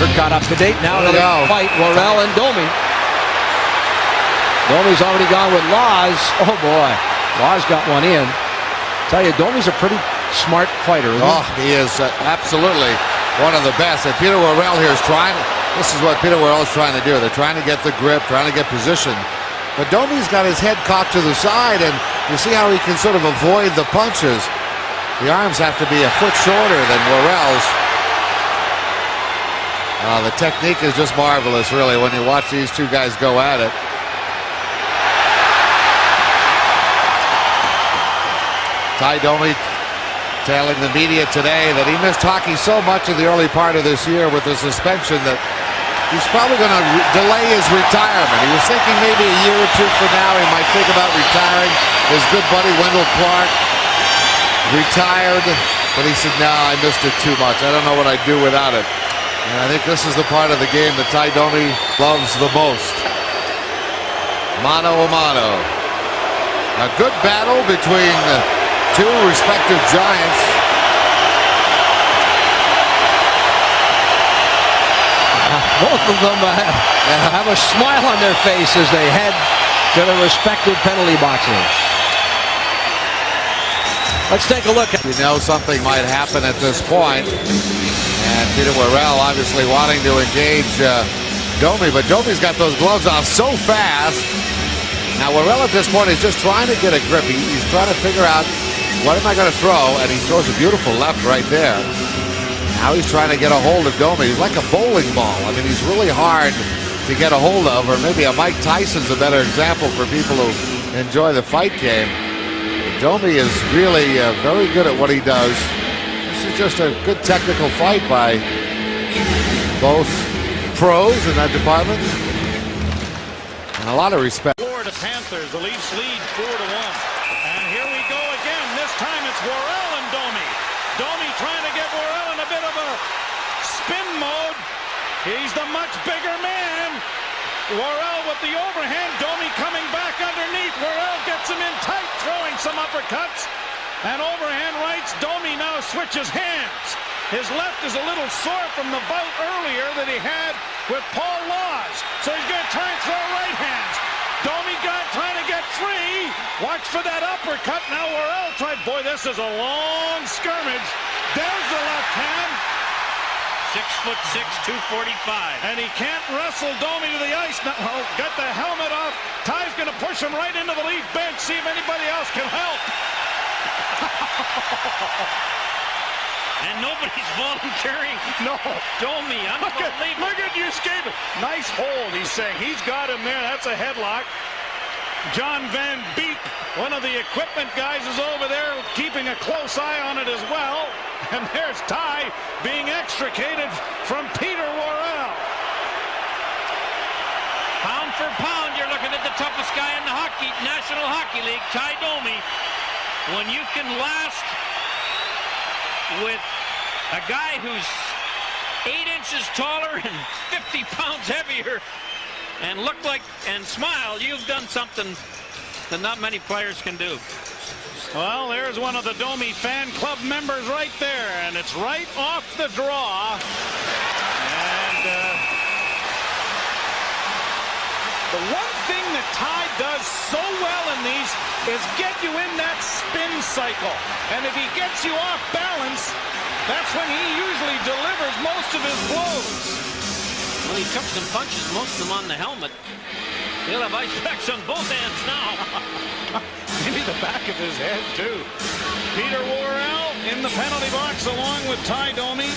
uppercut up to date. Now another fight, Worrell and Domi. Domi's already gone with Laws. Oh boy, Laws got one in. Tell you, Domi's a pretty smart fighter. He is absolutely one of the best. And Peter Worrell here is trying. This is what Peter Worrell is trying to do. They're trying to get the grip, trying to get position. But Domi's got his head cocked to the side, and you see how he can sort of avoid the punches. The arms have to be a foot shorter than Worrell's. The technique is just marvelous, really, when you watch these two guys go at it. Ty Domi telling the media today that he missed hockey so much in the early part of this year with the suspension that he's probably going to delay his retirement. He was thinking maybe a year or two from now he might think about retiring. His good buddy Wendell Clark retired, but he said, no, I missed it too much. I don't know what I'd do without it. And I think this is the part of the game that Ty Domi loves the most. Mano a mano. A good battle between two respective giants. Both of them have a smile on their face as they head to their respective penalty boxes. Let's take a look. You know something might happen at this point. And Peter Worrell obviously wanting to engage Domi, but Domi's got those gloves off so fast. Now Worrell at this point is just trying to get a grip. He's trying to figure out, what am I going to throw? And he throws a beautiful left right there. Now he's trying to get a hold of Domi. He's like a bowling ball. I mean, he's really hard to get a hold of, or maybe a Mike Tyson's a better example for people who enjoy the fight game. Domi is really very good at what he does. This is just a good technical fight by both pros in that department. And a lot of respect. The Panthers, the Leafs lead 4-1. And here we go again. This time it's Worrell and Domi. Domi trying to get Worrell in a bit of a spin mode. He's the much bigger man. Worrell with the overhand. Domi coming back underneath. Worrell gets him in tight, throwing some uppercuts. And overhand rights. Domi now switches hands. His left is a little sore from the bout earlier that he had with Paul Laws. So he's going to try and throw right hands. Domi trying to get free. Watch for that uppercut. Now Worrell tried. Boy, this is a long skirmish. There's the left hand. 6'6", 245. And he can't wrestle Domi to the ice. Now, got the helmet off. Ty's going to push him right into the Leaf bench. See if anybody else can help. And nobody's volunteering. No. Domi, unbelievable. Look at you skating. Nice hold, he's saying. He's got him there. That's a headlock. John Van Beek, one of the equipment guys, is over there keeping a close eye on it as well. And there's Ty being extricated from Peter Worrell. Pound for pound, you're looking at the toughest guy in the National Hockey League, Ty Domi. When you can last with a guy who's 8 inches taller and 50 pounds heavier and look like and smile, you've done something that not many players can do. Well, there's one of the Domi fan club members right there, and it's right off the draw. And the one thing that Ty does so well in these is get you in that spin cycle. And if he gets you off balance, that's when he usually delivers most of his blows. Well, he took some punches, most of them on the helmet. He'll have ice packs on both hands now. Maybe the back of his head, too. Peter Worrell in the penalty box along with Ty Domi.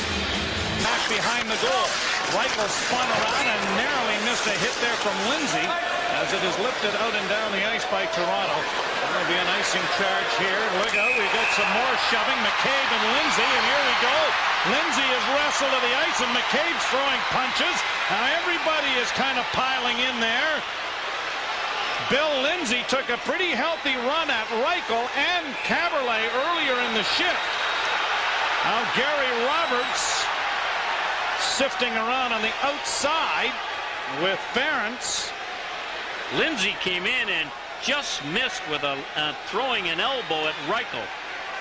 Back behind the goal. Reichel spun around and narrowly missed a hit there from Lindsay as it is lifted out and down the ice by Toronto. There'll be an icing charge here. Look out, we got some more shoving. McCabe and Lindsay, and here we go. Lindsay is wrestled to the ice, and McCabe's throwing punches. Now everybody is kind of piling in there. Bill Lindsay took a pretty healthy run at Reichel and Caberlet earlier in the shift. Now Gary Roberts sifting around on the outside with Ferentz. Lindsay came in and just missed with throwing an elbow at Reichel.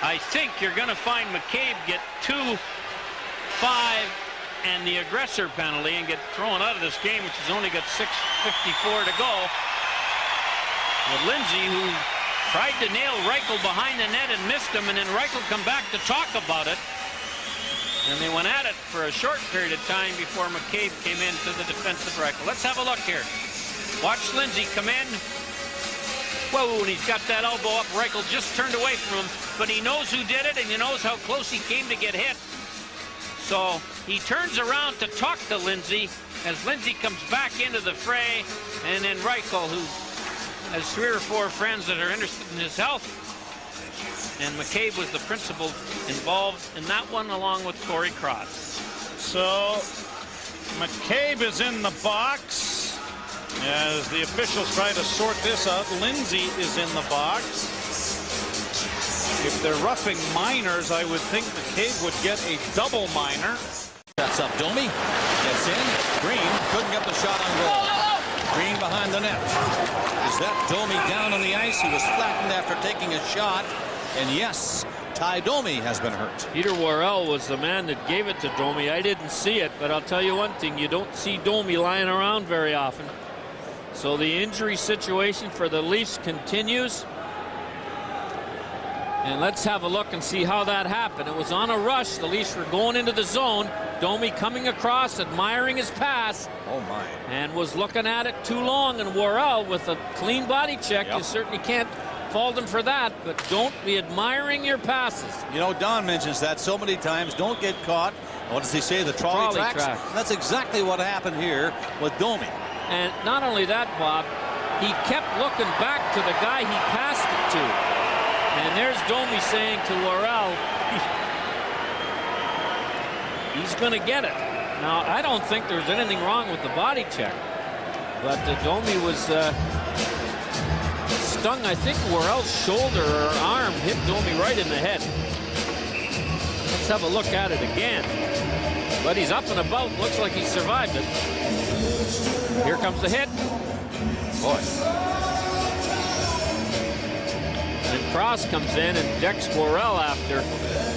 I think you're going to find McCabe get 2, 5, and the aggressor penalty and get thrown out of this game, which has only got 6:54 to go. With Lindsay, who tried to nail Reichel behind the net and missed him, and then Reichel come back to talk about it. And they went at it for a short period of time before McCabe came into the defense of Reichel. Let's have a look here. Watch Lindsay come in. Whoa, and he's got that elbow up. Reichel just turned away from him, but he knows who did it, and he knows how close he came to get hit. So he turns around to talk to Lindsay as Lindsay comes back into the fray, and then Reichel, who has 3 or 4 friends that are interested in his health, and McCabe was the principal involved in that one, along with Corey Cross. So McCabe is in the box as the officials try to sort this out. Lindsay is in the box. If they're roughing minors, I would think McCabe would get a double minor. Sets up Domi, gets in. Green couldn't get the shot on goal. Green behind the net. Is that Domi down on the ice? He was flattened after taking a shot. And yes, Ty Domi has been hurt. Peter Worrell was the man that gave it to Domi. I didn't see it, but I'll tell you one thing. You don't see Domi lying around very often. So the injury situation for the Leafs continues. And let's have a look and see how that happened. It was on a rush. The Leafs were going into the zone. Domi coming across, admiring his pass. Oh, my. And was looking at it too long. And Worrell, with a clean body check, you certainly can't fault him for that. But don't be admiring your passes. You know, Don mentions that so many times. Don't get caught. What does he say? The trolley tracks? That's exactly what happened here with Domi. And not only that, Bob, he kept looking back to the guy he passed it to. And there's Domi saying to Worrell, he's going to get it. Now, I don't think there's anything wrong with the body check. But Domi was stung. I think Worrell's shoulder or arm hit Domi right in the head. Let's have a look at it again. But he's up and about. Looks like he survived it. Here comes the hit. Boy. And Cross comes in and decks Worrell after.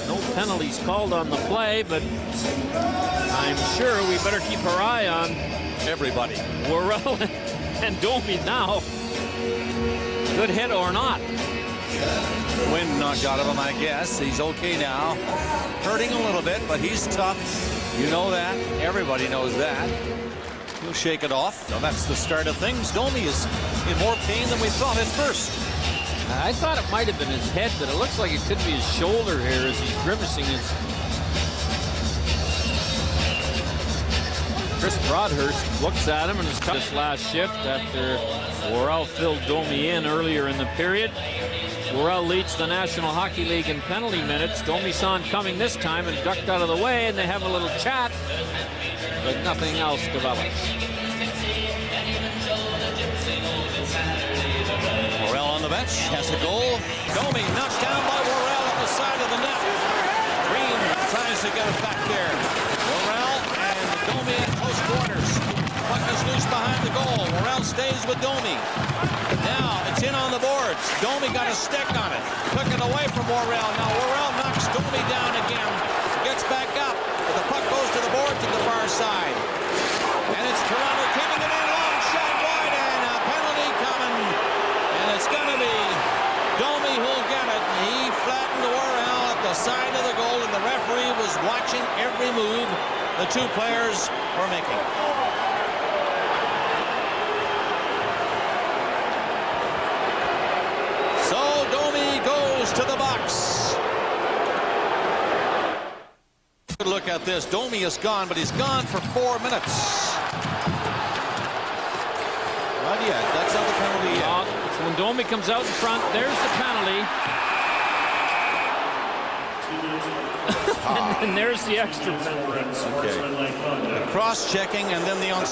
No penalties called on the play, but I'm sure we better keep our eye on everybody. Worrell and Domi now. Good hit or not. Wind knocked out of him, I guess. He's okay now. Hurting a little bit, but he's tough. You know that. Everybody knows that. He'll shake it off. So that's the start of things. Domi is in more pain than we thought at first. I thought it might have been his head, but it looks like it could be his shoulder here as he's grimacing. Chris Broadhurst looks at him and has cut this last shift after Worrell filled Domi in earlier in the period. Worrell leads the National Hockey League in penalty minutes. Domi saw him coming this time and ducked out of the way, and they have a little chat, but nothing else develops. Worrell on the bench has a goal. Domi knocked down by Worrell at the side of the net. Green tries to get it back there. Worrell and Domi at close quarters. Puck is loose behind the goal. Worrell stays with Domi. Now it's in on the boards. Domi got a stick on it. Took it away from Worrell. Now Worrell knocks Domi down again. Gets back up. But the puck goes to the boards at the far side. And it's Toronto keeping it in. Long shot wide and a penalty coming. And it's going to be Domi who'll get it. He flattened Worrell at the side of the goal, and the referee was watching every move the two players were making. So Domi goes to the box. Good look at this. Domi is gone, but he's gone for 4 minutes. Not yet. That's not the penalty yet. So when Domi comes out in front, there's the penalty. and there's the extra penalty. Okay. The cross-checking and then the on